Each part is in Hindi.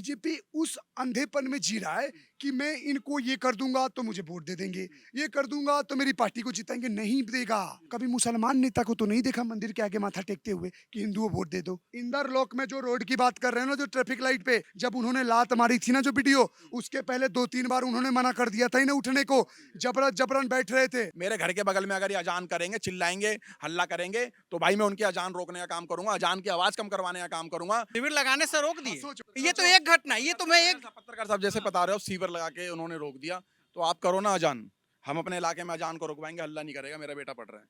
बीजेपी उस अंधेपन में जी रहा है कि मैं इनको ये कर दूंगा तो मुझे वोट दे देंगे, ये कर दूंगा तो मेरी पार्टी को जिताएंगे। नहीं देगा। कभी मुसलमान नेता को तो नहीं देखा मंदिर के आगे माथा टेकते हुए कि हिंदुओं वोट दे दो। इंदर लोक में जो रोड की बात कर रहे हैं ना, जो ट्रैफिक लाइट पे जब उन्होंने लात मारी थी ना, जो वीडियो, उसके पहले 2-3 बार उन्होंने मना कर दिया था इन्हें उठने को। जबरन जबरन बैठ रहे थे। मेरे घर के बगल में अगर ये अजान करेंगे, चिल्लाएंगे, हल्ला करेंगे, तो भाई मैं उनकी अजान रोकने का काम करूंगा, अजान की आवाज कम करवाने का काम करूंगा। शिविर लगाने से रोक दिए। सोचो, ये तो सोचो। एक घटना, ये तो मैं एक पत्रकार साहब जैसे बता रहे हो, सीवर लगा के उन्होंने रोक दिया, तो आप करो ना अजान। हम अपने इलाके में अजान को रुकवाएंगे, हल्ला नहीं करेगा, मेरा बेटा पढ़ रहा है।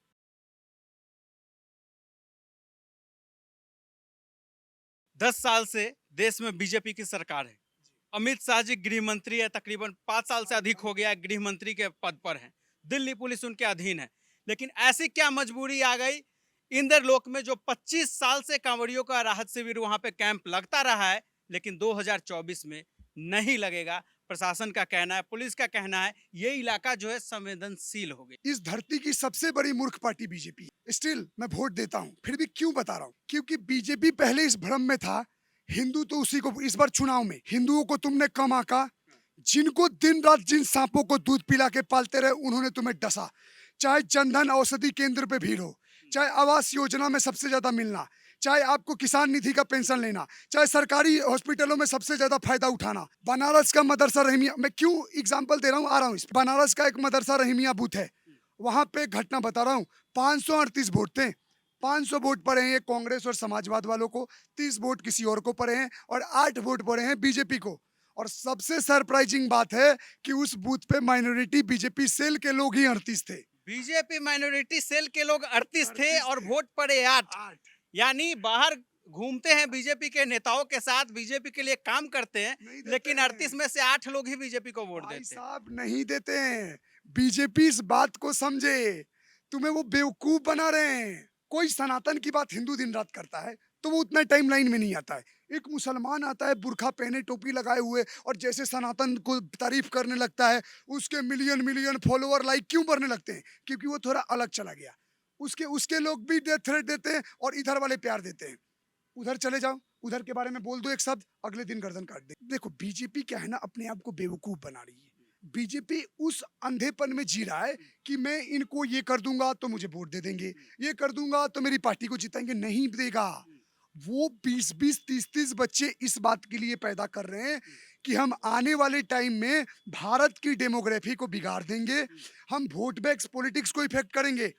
10 साल से देश में बीजेपी की सरकार है। अमित शाह जी गृह मंत्री है, तकरीबन 5 साल से अधिक हो गया है गृह मंत्री के पद पर हैं। दिल्ली पुलिस उनके अधीन है। लेकिन ऐसी क्या मजबूरी आ गई, इंदरलोक में जो 25 साल से कांवड़ियों का राहत शिविर वहां पे कैंप लगता रहा है, लेकिन 2024 में नहीं लगेगा। प्रशासन का कहना है, पुलिस का कहना है, ये इलाका जो है संवेदनशील हो गया। इस धरती की सबसे बड़ी मूर्ख पार्टी बीजेपी। स्टिल मैं वोट देता हूँ। फिर भी क्यों बता रहा हूँ? क्योंकि बीजेपी पहले इस भ्रम में था, हिंदू तो उसी को, इस बार चुनाव में हिंदुओं को तुमने कम आका, जिनको दिन रात जिन सांपों को दूध पिला के पालते रहे उन्होंने तुम्हें डसा। चाहे जनधन औषधि केंद्र पे भीड़ हो, चाहे आवास योजना में सबसे ज्यादा मिलना, चाहे आपको किसान निधि का पेंशन लेना, चाहे सरकारी हॉस्पिटलों में सबसे ज्यादा फायदा उठाना। बनारस का मदरसा रहीमिया, मैं क्यों एग्जांपल दे रहा हूँ, आ रहा हूँ इस बनारस का एक मदरसा रहीमिया बूथ है, वहां पे घटना बता रहा हूँ। 538 वोट थे, 500 वोट पड़े हैं कांग्रेस और समाजवाद वालों को, 30 वोट किसी और को पड़े हैं और 8 वोट पड़े हैं बीजेपी को। और सबसे सरप्राइजिंग बात है कि उस बूथ पे माइनॉरिटी बीजेपी सेल के लोग ही 38 थे। बीजेपी माइनॉरिटी सेल के लोग 38 थे 38 और थे। वोट पड़े 8। 8। यानी बाहर घूमते हैं बीजेपी के नेताओं के साथ, बीजेपी के लिए काम करते हैं, नहीं देते लेकिन हैं। 38 में से 8 लोग ही बीजेपी को वोट भाई देते हैं। साहब नहीं देते हैं। बीजेपी इस बात को समझे, तुम्हें वो बेवकूफ बना रहे हैं। कोई सनातन की बात हिंदू दिन रात करता है तो वो उतना टाइमलाइन में नहीं आता है। एक मुसलमान आता है बुरखा पहने, टोपी लगाए हुए, और जैसे सनातन को तारीफ करने लगता है, उसके मिलियन मिलियन फॉलोअर लाइक क्यों बढ़ने लगते हैं? क्योंकि वो थोड़ा अलग चला गया। उसके उसके लोग भी डेथ थ्रेट देते हैं और इधर वाले प्यार देते हैं। उधर चले जाओ, उधर के बारे में बोल दो एक शब्द, अगले दिन गर्दन काट दे। देखो बीजेपी क्या है ना, अपने आप को बेवकूफ बना रही है। बीजेपी उस अंधेपन में जी रहा है कि मैं इनको ये कर दूंगा तो मुझे वोट दे देंगे, ये कर दूंगा तो मेरी पार्टी को जिताएंगे। नहीं देगा। वो 20-20, 30-30 बच्चे इस बात के लिए पैदा कर रहे हैं कि हम आने वाले टाइम में भारत की डेमोग्राफी को बिगाड़ देंगे, हम वोट बैंक्स पॉलिटिक्स को इफेक्ट करेंगे।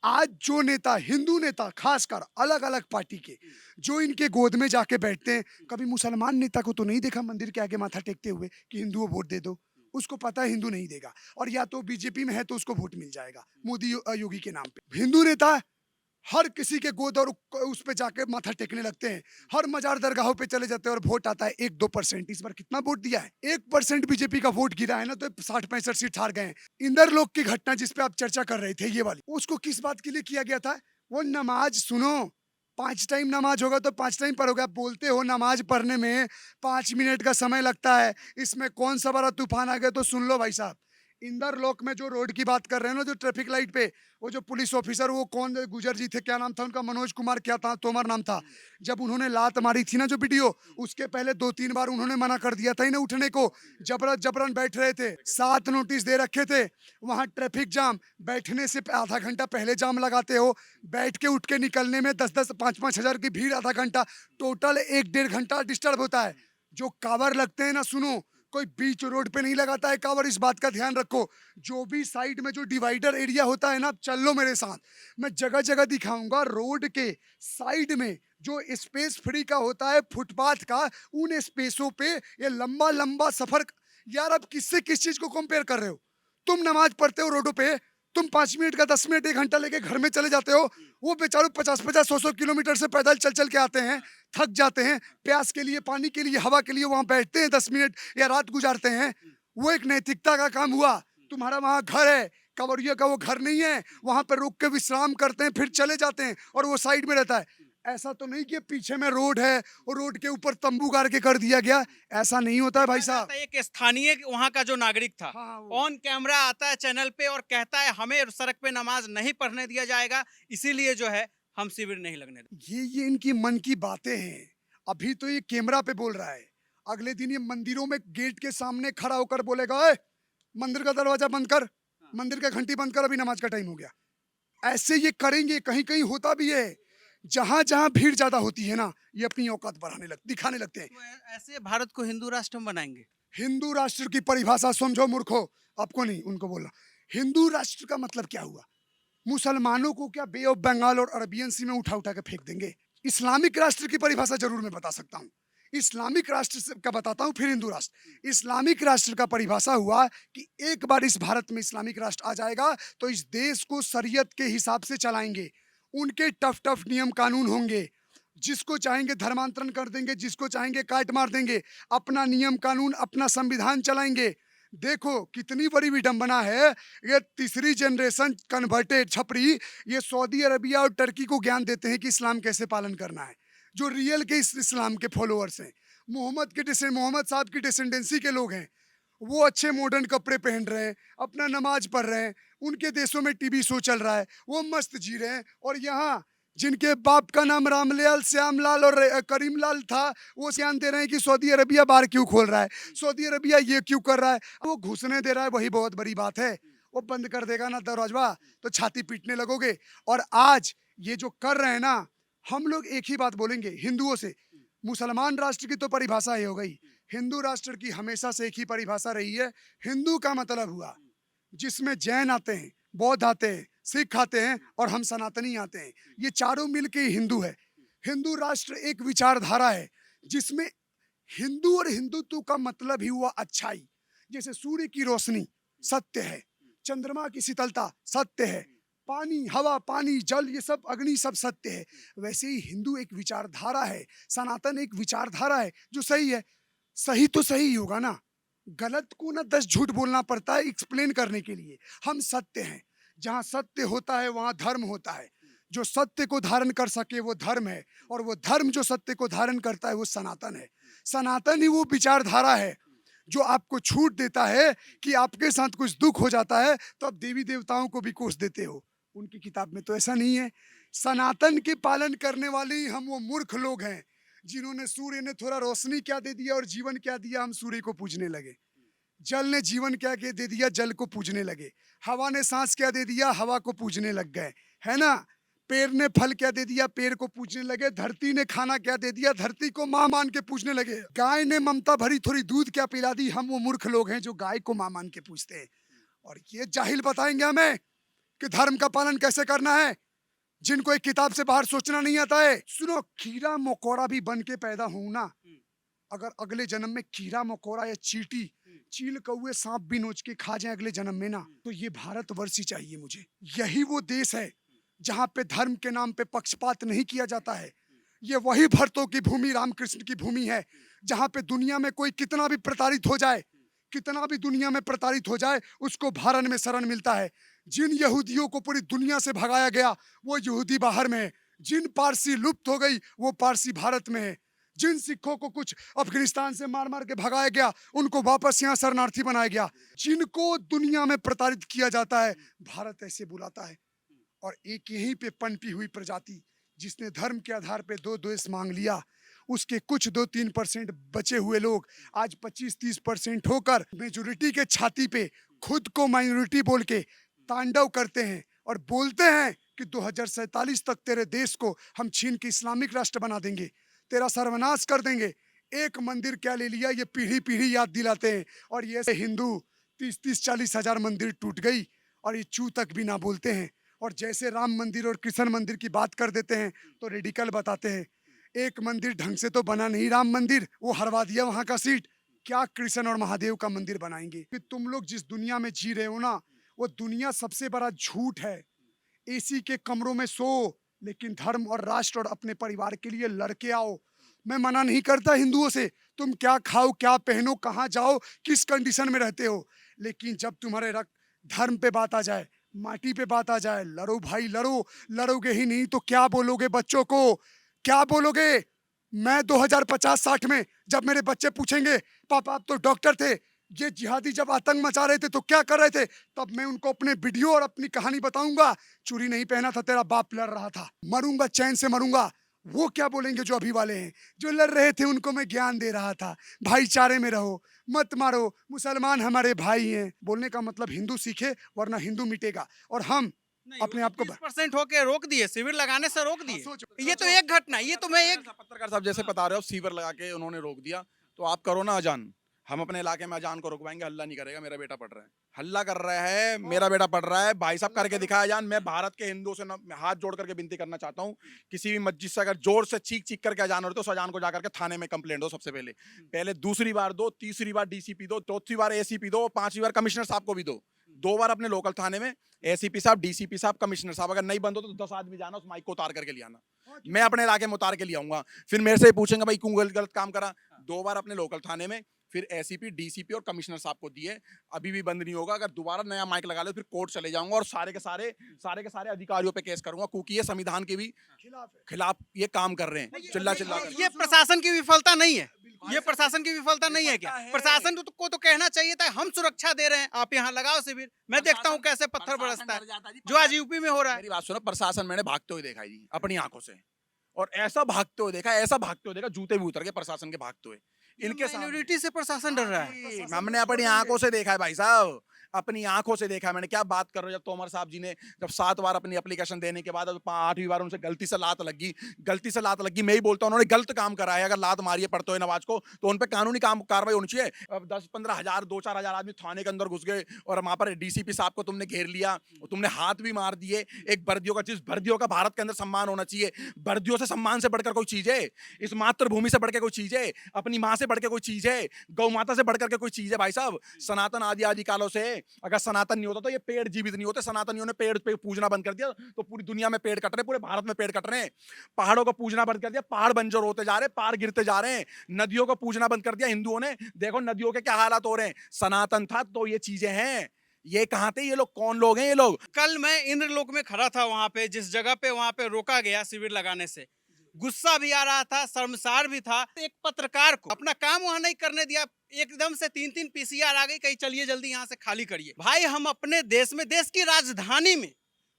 आज जो नेता, हिंदू नेता खासकर अलग अलग पार्टी के, जो इनके गोद में जाके बैठते हैं, कभी मुसलमान नेता को तो नहीं देखा मंदिर के आगे माथा टेकते हुए कि हिंदुओं वोट दे दो। उसको पता है हिंदू नहीं देगा, और या तो बीजेपी में है तो उसको वोट मिल जाएगा मोदी योगी के नाम पे। हिंदू नेता हर किसी के गोद और उस पे जाके माथा टेकने लगते हैं, हर मजार दरगाहों पे चले जाते हैं, और वोट आता है 1-2%। इस बार कितना वोट दिया है? 1% बीजेपी का वोट गिरा है ना, तो 60-65 सीट हार गए हैं। इंदर लोक की घटना जिसपे आप चर्चा कर रहे थे, ये वाली, उसको किस बात के लिए किया गया था? वो नमाज सुनो, 5 टाइम नमाज होगा तो 5 टाइम पढ़ोगे। आप बोलते हो नमाज पढ़ने में 5 मिनट का समय लगता है, इसमें कौन सा बड़ा तूफान आ गया? तो सुन लो भाई साहब, इंदर लोक में जो रोड की बात कर रहे हैं ना, जो ट्रैफिक लाइट पे, वो जो पुलिस ऑफिसर, वो कौन गुजर जी थे, क्या नाम था उनका, मनोज कुमार क्या था, तोमर नाम था, जब उन्होंने लात मारी थी ना, जो वीडियो, उसके पहले 2-3 बार उन्होंने मना कर दिया था इन्हें उठने को। जबरन जबरन बैठ रहे थे, 7 नोटिस दे रखे थे। वहां ट्रैफिक जाम, बैठने से आधा घंटा पहले जाम लगाते हो, बैठ के उठ के निकलने में 10-10, 5-5 हजार की भीड़, आधा घंटा, टोटल 1-1.5 घंटा डिस्टर्ब होता है। जो कावर लगते हैं ना, सुनो, कोई बीच रोड पे नहीं लगाता है कावर, इस बात का ध्यान रखो। जो भी साइड में जो डिवाइडर एरिया होता है ना, चल लो मेरे साथ, मैं जगह जगह दिखाऊंगा। रोड के साइड में जो स्पेस फ्री का होता है, फुटपाथ का, उन स्पेसों पे ये लंबा लंबा सफर। यार अब किससे किस चीज को कंपेयर कर रहे हो? तुम नमाज पढ़ते हो रोडों पे, तुम 5 मिनट का 10 मिनट 1 घंटा लेके घर में चले जाते हो, वो बेचारों 50-50, 100-100 किलोमीटर से पैदल चल चल के आते हैं, थक जाते हैं, प्यास के लिए, पानी के लिए, हवा के लिए वहां बैठते हैं 10 मिनट या रात गुजारते हैं। वो एक नैतिकता का काम हुआ। तुम्हारा वहां घर है, कांवड़िया का वो घर नहीं है, वहां पर रुक के विश्राम करते हैं, फिर चले जाते हैं, और वो साइड में रहता है। ऐसा तो नहीं कि पीछे में रोड है और रोड के ऊपर तंबू गाड़ के कर दिया गया, ऐसा नहीं होता है भाई साहब। आता है एक स्थानीय वहां का जो नागरिक था, हाँ, वो। ऑन कैमरा आता है चैनल पे और कहता है हमें सड़क पे नमाज नहीं पढ़ने दिया जाएगा, इसीलिए जो है हम शिविर नहीं लगने देंगे। ये इनकी मन की बातें हैं। अभी तो ये कैमरा पे बोल रहा है, अगले दिन ये मंदिरों में गेट के सामने खड़ा होकर बोलेगा, "ओए, मंदिर का दरवाजा बंद कर, मंदिर का घंटी बंद कर, अभी नमाज का टाइम हो गया।" ऐसे ये करेंगे। कहीं कहीं होता भी है, जहां जहां भीड़ ज्यादा होती है ना, ये अपनी औकात दिखाने लगते हैं। तो ऐसे भारत को हिंदू राष्ट्र हम बनाएंगे। हिंदू राष्ट्र की परिभाषा समझो मूर्खो, आपको नहीं उनको बोलना। हिंदू राष्ट्र का मतलब क्या हुआ? मुसलमानों को क्या बे ऑफ बंगाल और अरबियन सी में उठा उठा के फेंक देंगे? इस्लामिक राष्ट्र की परिभाषा जरूर मैं बता सकता हूँ। इस्लामिक का बताता हूँ, फिर हिंदू राष्ट्र। इस्लामिक राष्ट्र का परिभाषा हुआ कि एक बार इस भारत में इस्लामिक राष्ट्र आ जाएगा तो इस देश को शरीयत के हिसाब से चलाएंगे। उनके टफ टफ नियम कानून होंगे, जिसको चाहेंगे धर्मांतरण कर देंगे, जिसको चाहेंगे काट मार देंगे, अपना नियम कानून, अपना संविधान चलाएंगे। देखो कितनी बड़ी विडंबना है, ये तीसरी जनरेशन कन्वर्टेड छपरी ये सऊदी अरबिया और टर्की को ज्ञान देते हैं कि इस्लाम कैसे पालन करना है। जो रियल के इस्लाम के फॉलोअर्स हैं, मोहम्मद साहब की डिसेंडेंसी के लोग हैं, वो अच्छे मॉडर्न कपड़े पहन रहे हैं, अपना नमाज पढ़ रहे हैं, उनके देशों में टीवी शो चल रहा है, वो मस्त जी रहे हैं। और यहाँ जिनके बाप का नाम रामलाल, श्यामलाल और करीमलाल था, वो ज्ञान दे रहे हैं कि सऊदी अरबिया बार क्यों खोल रहा है, सऊदी अरबिया ये क्यों कर रहा है, वो घुसने दे रहा है, वही बहुत बड़ी बात है। वो बंद कर देगा ना दरवाजा तो छाती पीटने लगोगे। और आज ये जो कर रहे हैं ना, हम लोग एक ही बात बोलेंगे हिंदुओं से। मुसलमान राष्ट्र की तो परिभाषा ये हो गई, हिंदू राष्ट्र की हमेशा से एक ही परिभाषा रही है। हिंदू का मतलब हुआ जिसमें जैन आते हैं, बौद्ध आते हैं, सिख आते हैं और हम सनातनी आते हैं, ये चारों मिलके ही हिंदू है। हिंदू राष्ट्र एक विचारधारा है जिसमें हिंदू और हिंदुत्व का मतलब ही हुआ अच्छाई। जैसे सूर्य की रोशनी सत्य है, चंद्रमा की शीतलता सत्य है, पानी, हवा, पानी, जल, ये सब अग्नि सब सत्य है। वैसे ही हिंदू एक विचारधारा है, सनातन एक विचारधारा है जो सही है। सही तो सही ही होगा ना, गलत को ना 10 झूठ बोलना पड़ता है एक्सप्लेन करने के लिए। हम सत्य हैं, जहाँ सत्य होता है वहाँ धर्म होता है। जो सत्य को धारण कर सके वो धर्म है, और वो धर्म जो सत्य को धारण करता है वो सनातन है। सनातन ही वो विचारधारा है जो आपको छूट देता है कि आपके साथ कुछ दुख हो जाता है तो आप देवी देवताओं को भी कोस देते हो। उनकी किताब में तो ऐसा नहीं है। सनातन के पालन करने वाले ही हम वो मूर्ख लोग हैं जिन्होंने सूर्य ने थोड़ा रोशनी क्या दे दिया और जीवन क्या दिया, हम सूर्य को पूजने लगे। जल ने जीवन क्या दे दिया, जल को पूजने लगे। हवा ने सांस क्या दे दिया, हवा को पूजने लग गए, है ना। पेड़ ने फल क्या दे दिया, पेड़ को पूजने लगे। धरती ने खाना क्या दे दिया, धरती को माँ मान के पूजने लगे। गाय ने ममता भरी थोड़ी दूध क्या पिला दी, हम वो मूर्ख लोग हैं जो गाय को माँ मान के पूजते हैं। और ये जाहिल बताएंगे हमें कि धर्म का पालन कैसे करना है, जिनको एक किताब से बाहर सोचना नहीं आता है। सुनो, कीड़ा मकोड़ा भी बन के पैदा हूं ना, अगर अगले जन्म में कीड़ा मकोड़ा या चींटी, चील कौए, सांप भी नोच के खा जाए अगले जन्म में ना, तो ये भारतवर्ष ही चाहिए मुझे। यही वो देश है जहाँ पे धर्म के नाम पे पक्षपात नहीं किया जाता है। ये वही भरतों की भूमि, रामकृष्ण की भूमि है, जहाँ पे दुनिया में कोई कितना भी प्रताड़ित हो जाए, कितना भी दुनिया में प्रताड़ित हो जाए, उसको भारत में शरण मिलता है। जिन यहूदियों को पूरी दुनिया से भगाया गया वो यहूदी बाहर में है। जिन पारसी लुप्त हो गई वो पारसी भारत में है। जिन सिखों को कुछ अफगानिस्तान से मार मार के भगाया गया उनको वापस यहाँ शरणार्थी बनाया गया। जिनको दुनिया में प्रताड़ित किया जाता है भारत ऐसे बुलाता है। और एक यहीं पे पनपी हुई प्रजाति जिसने धर्म के आधार पे दो द्वेष मांग लिया, उसके कुछ 2-3% बचे हुए लोग आज 25-30% होकर मेजोरिटी के छाती पे खुद को माइनॉरिटी बोल के तांडव करते हैं और बोलते हैं कि 2047 तक तेरे देश को हम छीन के इस्लामिक राष्ट्र बना देंगे, तेरा सर्वनाश कर देंगे। एक मंदिर क्या ले लिया, ये पीढ़ी पीढ़ी याद दिलाते हैं। और ये हिंदू 30-40 हजार मंदिर टूट गई और ये चू तक भी ना बोलते हैं। और जैसे राम मंदिर और कृष्ण मंदिर की बात कर देते हैं तो रेडिकल बताते हैं। एक मंदिर ढंग से तो बना नहीं, राम मंदिर, वो हरवा दिया वहां का सीट। क्या कृष्ण और महादेव का मंदिर बनाएंगे? कि तुम लोग जिस दुनिया में जी रहे हो ना, वो दुनिया सबसे बड़ा झूठ है। एसी के कमरों में सो, लेकिन धर्म और राष्ट्र और अपने परिवार के लिए लड़के आओ। मैं मना नहीं करता हिंदुओं से, तुम क्या खाओ, क्या पहनो, कहाँ जाओ, किस कंडीशन में रहते हो, लेकिन जब तुम्हारे धर्म पे बात आ जाए, माटी पे बात आ जाए, लड़ो भाई लड़ो। लड़ोगे ही नहीं तो क्या बोलोगे बच्चों को, क्या बोलोगे? मैं 2050-60 में जब मेरे बच्चे पूछेंगे पापा आप तो डॉक्टर थे, ये जिहादी जब आतंक मचा रहे थे तो क्या कर रहे थे, तब मैं उनको अपने वीडियो और अपनी कहानी बताऊंगा। चूड़ी नहीं पहना था, तेरा बाप लड़ रहा था, मरूंगा चैन से मरूंगा। वो क्या बोलेंगे जो अभी वाले हैं? जो लड़ रहे थे उनको मैं ज्ञान दे रहा था, भाईचारे में रहो, मत मारो, मुसलमान हमारे भाई हैं। बोलने का मतलब हिंदू सीखे वरना हिंदू मिटेगा। और हम नहीं, अपने आप को 30% होके रोक दिए, शिविर लगाने से रोक दिए। सोचो, ये तो सोचो। एक घटना, ये तो मैं एक पत्रकार साहब जैसे बता रहे हो सीवर लगा के उन्होंने रोक दिया, तो आप करो ना अजान। हम अपने इलाके में अजान को रुकवाएंगे, हल्ला नहीं करेगा, मेरा बेटा पढ़ रहा है। हल्ला कर रहा है, मेरा बेटा पढ़ रहा है, भाई साहब करके दिखाया अजान। मैं भारत के हिंदुओं से हाथ जोड़ करके विनती करना चाहता हूँ, किसी भी मस्जिद से अगर जोर से चीख चीख करके अजान हो रही तो उस अजान को जाकर के थाने में कंप्लेंट दो। सबसे पहले पहले दूसरी बार दो, तीसरी बार डीसीपी दो, चौथी बार एसीपी दो, पांचवी बार कमिश्नर साहब को भी दो। 2 बार अपने लोकल थाने में एसीपी साहब, डीसीपी साहब, कमिश्नर साहब, अगर नहीं बंद हो तो 10 आदमी जाना, उस माइक को उतार करके ले आना। मैं अपने इलाके में उतार के ले आऊंगा, फिर मेरे से ही पूछेंगे भाई क्यों गलत काम करा। 2 बार अपने लोकल थाने में, फिर एसीपी, डीसीपी और कमिश्नर साहब को दिए, अभी भी बंद नहीं होगा। अगर दोबारा नया माइक लगा ले फिर कोर्ट चले जाऊंगा और सारे के सारे अधिकारियों पे केस करूंगा, क्योंकि ये संविधान के भी खिलाफ ये काम कर रहे हैं, चिल्ला चिल्ला कर। ये प्रशासन की विफलता नहीं है, ये प्रशासन की विफलता नहीं है क्या? विफलता है। प्रशासन को तो कहना चाहिए था हम सुरक्षा दे रहे हैं, आप यहाँ लगाओ शिविर। मैं देखता हूँ कैसे पत्थर बरसता है, जो आज यूपी में हो रहा है। मेरी बात सुनो, प्रशासन मैंने भागते हुए देखा है जी अपनी आंखों से, और ऐसा भागते हुए देखा, ऐसा भागते हुए देखा, जूते भी उतर गए प्रशासन के भागते हुए इनके सामने। माइनॉरिटी से प्रशासन डर रहा है। जी, हमने अपनी आंखों से देखा है भाई साहब, अपनी आंखों से देखा है मैंने। क्या बात कर रहे हो, जब तोमर साहब जी ने जब 7 बार अपनी एप्लीकेशन देने के बाद 8वीं बार उनसे गलती से लात लगी, मैं ही बोलता हूं उन्होंने गलत काम करा है। अगर लात मारी है पढ़ते हुए नवाज को तो उन पे कानूनी कार्रवाई होनी चाहिए। अब 10-15 हजार 2-4 हजार आदमी थाने के अंदर घुस गए और वहां पर डीसीपी साहब को तुमने घेर लिया, तुमने हाथ भी मार दिए। एक वर्दियों का, जिस वर्दियों का भारत के अंदर सम्मान होना चाहिए, वर्दियों से सम्मान से बढ़कर कोई चीज है? इस मातृभूमि से बढ़कर कोई चीज है? अपनी माँ से बढ़कर कोई चीज है? गौ माता से बढ़कर के कोई चीज है? भाई साहब, सनातन आदि आदि कालों से अगर सनातन नहीं होता तो ये पेड़ जीवित नहीं होते। सनातनियों ने पेड़ पे पूजना बंद कर दिया तो पूरी दुनिया में पेड़ कट रहे, पूरे भारत में पेड़ कट रहे हैं। पहाड़ों को पूजना बंद कर दिया, पहाड़ बंजर होते जा रहे हैं, पहाड़ गिरते जा रहे हैं। नदियों को पूजना बंद कर दिया हिंदुओं ने, देखो नदियों के क्या हालात हो रहे हैं। सनातन था तो ये चीजें हैं। ये कहां थे ये लोग? कौन लोग हैं ये लोग? कल मैं इंद्रलोक में खड़ा था, वहां पे जिस जगह पे वहां पे रोका गया शिविर लगाने से, गुस्सा भी आ रहा था, शर्मसार भी था। एक पत्रकार को अपना काम वहां नहीं करने दिया, एकदम से 3-3 पीसीआर आ गई, कहीं चलिए जल्दी यहाँ से खाली करिए। भाई हम अपने देश में, देश की राजधानी में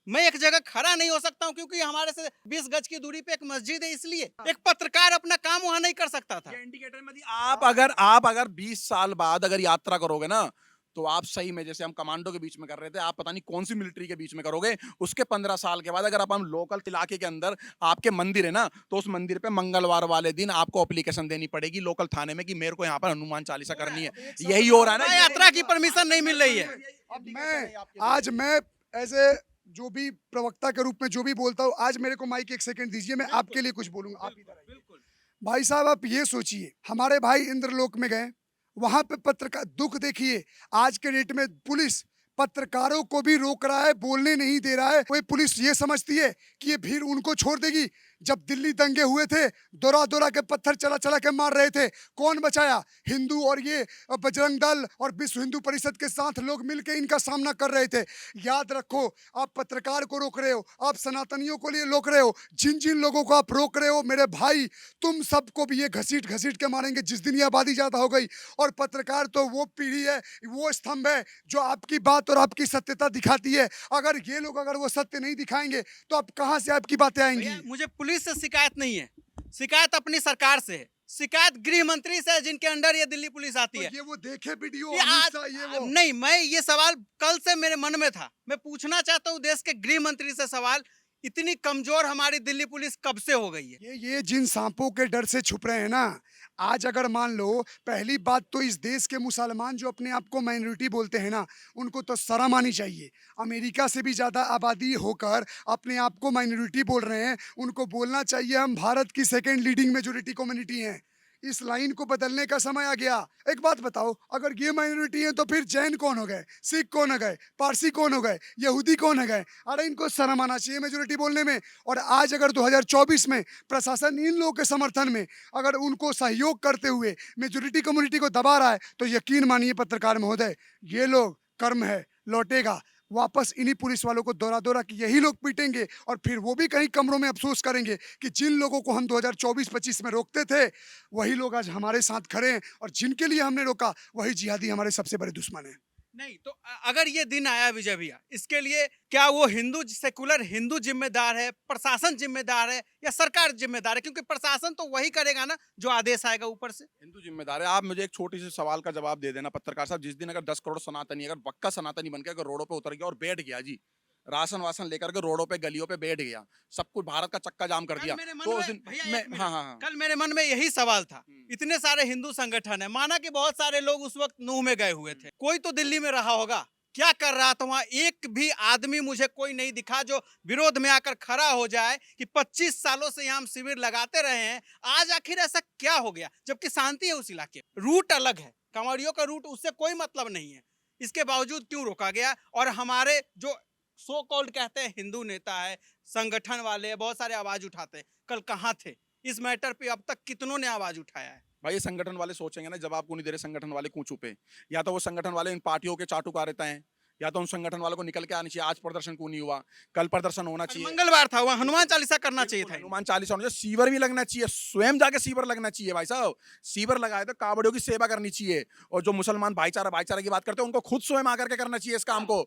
मैं एक जगह खड़ा नहीं हो सकता हूँ क्योंकि हमारे से 20 गज की दूरी पे एक मस्जिद है, इसलिए एक पत्रकार अपना काम वहां नहीं कर सकता था। इंडिकेटर में आप अगर 20 साल बाद अगर यात्रा करोगे ना तो आप सही में, जैसे हम कमांडो के बीच में कर रहे थे, आप पता नहीं कौन सी मिलिट्री के बीच में करोगे। उसके 15 साल के बाद अगर आप हम लोकल इलाके के अंदर आपके मंदिर है ना, तो उस मंदिर पे मंगलवार वाले दिन आपको एप्लीकेशन देनी पड़ेगी लोकल थाने में कि मेरे को यहाँ पर हनुमान चालीसा करनी है। यही हो रहा है ना, यात्रा की परमिशन नहीं मिल रही है। अब मैं एज ए जो भी प्रवक्ता के रूप में जो भी बोलता हूँ, आज मेरे को माइक 1 सेकंड दीजिए, मैं आपके लिए कुछ बोलूंगा। आप इधर आइए। भाई साहब, आप ये सोचिए, हमारे भाई इंद्रलोक में गए, वहां पे पत्रकार, दुख देखिए आज के डेट में पुलिस पत्रकारों को भी रोक रहा है, बोलने नहीं दे रहा है। कोई पुलिस ये समझती है कि ये भीड़ उनको छोड़ देगी। जब दिल्ली दंगे हुए थे, दौरा दौरा के पत्थर चला चला के मार रहे थे, कौन बचाया? हिंदू और ये बजरंग दल और विश्व हिंदू परिषद के साथ लोग मिलकर इनका सामना कर रहे थे। याद रखो, आप पत्रकार को रोक रहे हो, आप सनातनियों को लिए रोक रहे हो, जिन जिन लोगों को आप रोक रहे हो, मेरे भाई तुम सबको भी ये घसीट घसीट के मारेंगे जिस दिन ये आबादी ज्यादा हो गई। और पत्रकार तो वो पीढ़ी है, वो स्तंभ है जो आपकी बात और आपकी सत्यता दिखाती है। अगर ये लोग अगर वो सत्य नहीं दिखाएंगे तो अब कहां से आपकी बातें आएंगी? मुझे पुलिस से शिकायत नहीं है, शिकायत अपनी सरकार से है, शिकायत गृह मंत्री से है जिनके अंडर ये दिल्ली पुलिस आती है। ये वो देखे वीडियो ये अमित शाह, ये वो नहीं, मैं ये सवाल कल से मेरे मन में था, मैं पूछना चाहता हूँ देश के गृह मंत्री से सवाल, इतनी कमजोर हमारी दिल्ली पुलिस कब से हो गई है? ये जिन सांपों के डर से छुप रहे हैं ना, आज अगर मान लो, पहली बात तो इस देश के मुसलमान जो अपने आप को माइनॉरिटी बोलते हैं ना, उनको तो शर्म आनी चाहिए। अमेरिका से भी ज़्यादा आबादी होकर अपने आप को माइनॉरिटी बोल रहे हैं, उनको बोलना चाहिए हम भारत की सेकेंड लीडिंग मेजोरिटी कम्युनिटी हैं। इस लाइन को बदलने का समय आ गया। एक बात बताओ, अगर ये माइनॉरिटी है तो फिर जैन कौन हो गए, सिख कौन हो गए, पारसी कौन हो गए, यहूदी कौन हो गए? अरे इनको शर्म आना चाहिए मेजोरिटी बोलने में। और आज अगर 2024 में प्रशासन इन लोगों के समर्थन में अगर उनको सहयोग करते हुए मेजोरिटी कम्युनिटी को दबा रहा है, तो यकीन मानिए पत्रकार महोदय, ये लोग कर्म है लौटेगा वापस इन्हीं पुलिस वालों को दौरा दौरा कि यही लोग पीटेंगे। और फिर वो भी कहीं कमरों में अफसोस करेंगे कि जिन लोगों को हम 2024-25 में रोकते थे, वही लोग आज हमारे साथ खड़े हैं, और जिनके लिए हमने रोका वही जिहादी हमारे सबसे बड़े दुश्मन हैं। नहीं तो अगर ये दिन आया विजय भैया, इसके लिए क्या वो हिंदू सेकुलर हिंदू जिम्मेदार है, प्रशासन जिम्मेदार है या सरकार जिम्मेदार है? क्योंकि प्रशासन तो वही करेगा ना जो आदेश आएगा ऊपर से। हिंदू जिम्मेदार है। आप मुझे एक छोटी सी सवाल का जवाब दे देना पत्रकार साहब, जिस दिन अगर 10 करोड़ सनातनी अगर पक्का सनातनी बन के अगर रोडों पे उतर गया और बैठ गया जी, राशन वासन लेकर के रोडों पे गलियों पे बैठ गया, सब कुछ भारत का चक्का जाम कर कल दिया, मेरे मन तो उस में दिन भैया एक मैं मिनट, हाँ हाँ हाँ कल मेरे मन में यही सवाल था। हम्म। इतने सारे हिंदू संगठन है, माना कि बहुत सारे लोग उस वक्त नूह में गए हुए थे, कोई तो दिल्ली में रहा होगा, क्या कर रहा था वहां? एक भी आदमी मुझे कोई नहीं दिखा जो विरोध में आकर खड़ा हो जाए कि 25 सालों से यहाँ हम शिविर लगाते रहे हैं, आज आखिर ऐसा क्या हो गया? जबकि शांति है उस इलाके, रूट अलग है, कांवड़ियों का रूट, उससे कोई मतलब नहीं है, इसके बावजूद क्यों रोका गया? और हमारे जो सो कॉल्ड कहते हैं हिंदू नेता है, संगठन वाले बहुत सारे आवाज उठाते हैं, कल कहाँ थे इस मैटर पे? अब तक कितनों ने आवाज उठाया है? भाई ये संगठन वाले सोचेंगे ना, जब आपको नहीं दे रहे संगठन वाले क्यों चुपे? या तो वो संगठन वाले इन पार्टियों के चाटुकारिता हैं, या तो उन संगठन वालों को निकल के आना चाहिए। आज प्रदर्शन क्यों नहीं हुआ? कल प्रदर्शन होना आज चाहिए। मंगलवार था, वहाँ हनुमान चालीसा करना चाहिए बिल्कुल, था। हनुमान चालीसा होना चाहिए, सीवर भी लगना चाहिए, स्वयं जाके सीवर लगना चाहिए भाई साहब। सीवर लगाए तो कावड़ियों की सेवा करनी चाहिए, और जो मुसलमान भाईचारा भाईचारा की बात करते हैं उनको खुद स्वयं आकर के करना चाहिए इस काम को।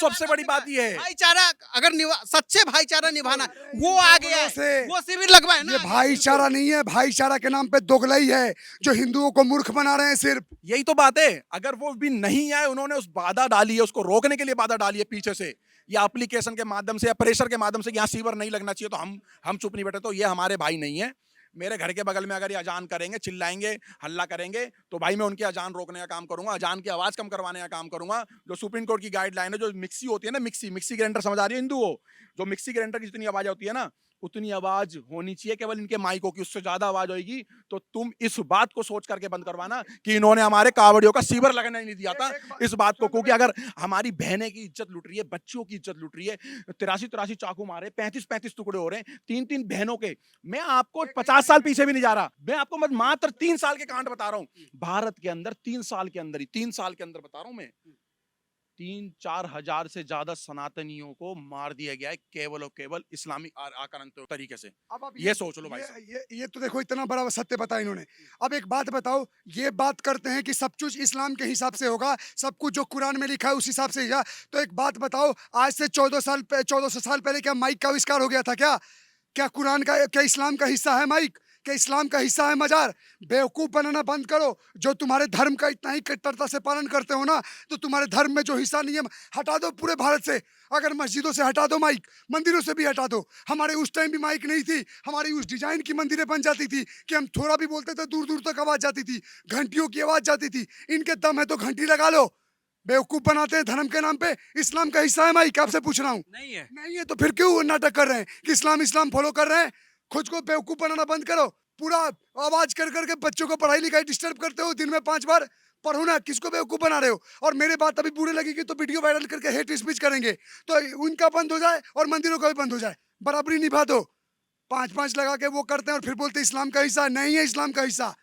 सबसे बड़ी बात ये है, भाईचारा अगर सच्चे भाईचारा निभाना, वो आ गया है, से वो शिविर लगवाए ना। ये भाईचारा नहीं है, भाईचारा के नाम पे दोगलाई है जो हिंदुओं को मूर्ख बना रहे हैं सिर्फ। यही तो बात है। अगर वो भी नहीं आए, उन्होंने उस बाधा डाली है, उसको रोकने के लिए बाधा डाली है पीछे से, या एप्लीकेशन के माध्यम से या प्रेशर के माध्यम से, यहाँ सीवर नहीं लगना चाहिए, तो हम चुप नहीं बैठे। तो ये हमारे भाई नहीं है। मेरे घर के बगल में अगर ये अजान करेंगे, चिल्लाएंगे, हल्ला करेंगे, तो भाई मैं उनकी अजान रोकने का काम करूंगा, अजान की आवाज कम करवाने का काम करूंगा। जो सुप्रीम कोर्ट की गाइडलाइन है, जो मिक्सी होती है ना, मिक्सी ग्राइंडर समझ आ रही है हिंदू हो, जो मिक्सी ग्राइंडर की जितनी आवाज होती है ना, उतनी आवाज होनी चाहिए केवल इनके माइकों की, उससे ज्यादा आवाज होगी तो तुम इस बात को सोच करके बंद करवाना कि इन्होंने हमारे कावड़ियों का सीवर लगने नहीं दिया था। इस बात को, क्योंकि अगर हमारी बहनें की इज्जत लुट रही है, बच्चों की इज्जत लुट रही है, 83 चाकू मारे, 35 टुकड़े हो रहे हैं, 3 बहनों के। मैं आपको 50 साल पीछे भी नहीं जा रहा, मैं आपको मात्र 3 साल के कांड बता रहा हूं। भारत के अंदर 3 साल के अंदर ही, 3 साल के अंदर बता रहा हूं मैं, 3-4 हजार से ज्यादा सनातनियों को मार दिया गया है, केवल और केवल इस्लामी आक्रांत तरीके से। अब ये सोच लो भाई साहब। ये तो देखो इतना बड़ा सत्य बताया इन्होंने। अब एक बात बताओ, ये बात करते हैं कि सब कुछ इस्लाम के हिसाब से होगा, सब कुछ जो कुरान में लिखा है उस हिसाब से होगा। तो एक बात बताओ, आज से 1400 साल पहले क्या माइक का आविष्कार हो गया था? क्या कुरान का, क्या इस्लाम का हिस्सा है माइक? क्या इस्लाम का हिस्सा है मजार? बेवकूफ बनाना बंद करो। जो तुम्हारे धर्म का इतना ही कट्टरता से पालन करते हो ना, तो तुम्हारे धर्म में जो हिस्सा नहीं है हटा दो पूरे भारत से। अगर मस्जिदों से हटा दो माइक, मंदिरों से भी हटा दो। हमारे उस टाइम भी माइक नहीं थी, हमारी उस डिजाइन की मंदिरें बन जाती थी कि हम थोड़ा भी बोलते थे दूर दूर तक आवाज जाती थी, घंटियों की आवाज जाती थी। इनके दम है तो घंटी लगा लो। बेवकूफ बनाते हैं धर्म के नाम पे। इस्लाम का हिस्सा है माइक, आपसे पूछ रहा हूँ। नहीं है। नहीं है तो फिर क्यों नाटक कर रहे हैं कि इस्लाम फॉलो कर रहे हैं? खुद को बेवकूफ बनाना बंद करो। पूरा आवाज कर करके बच्चों को पढ़ाई लिखाई डिस्टर्ब करते हो, दिन में 5 बार पढ़ो ना, किसको बेवकूफ बना रहे हो? और मेरे बात अभी बुरे लगेगी तो वीडियो वायरल करके हेट स्पीच करेंगे, तो उनका बंद हो जाए और मंदिरों का भी बंद हो जाए। बराबरी निभा दो। 5-5 लगा के वो करते हैं और फिर बोलते हैं इस्लाम का हिस्सा नहीं है। इस्लाम का हिस्सा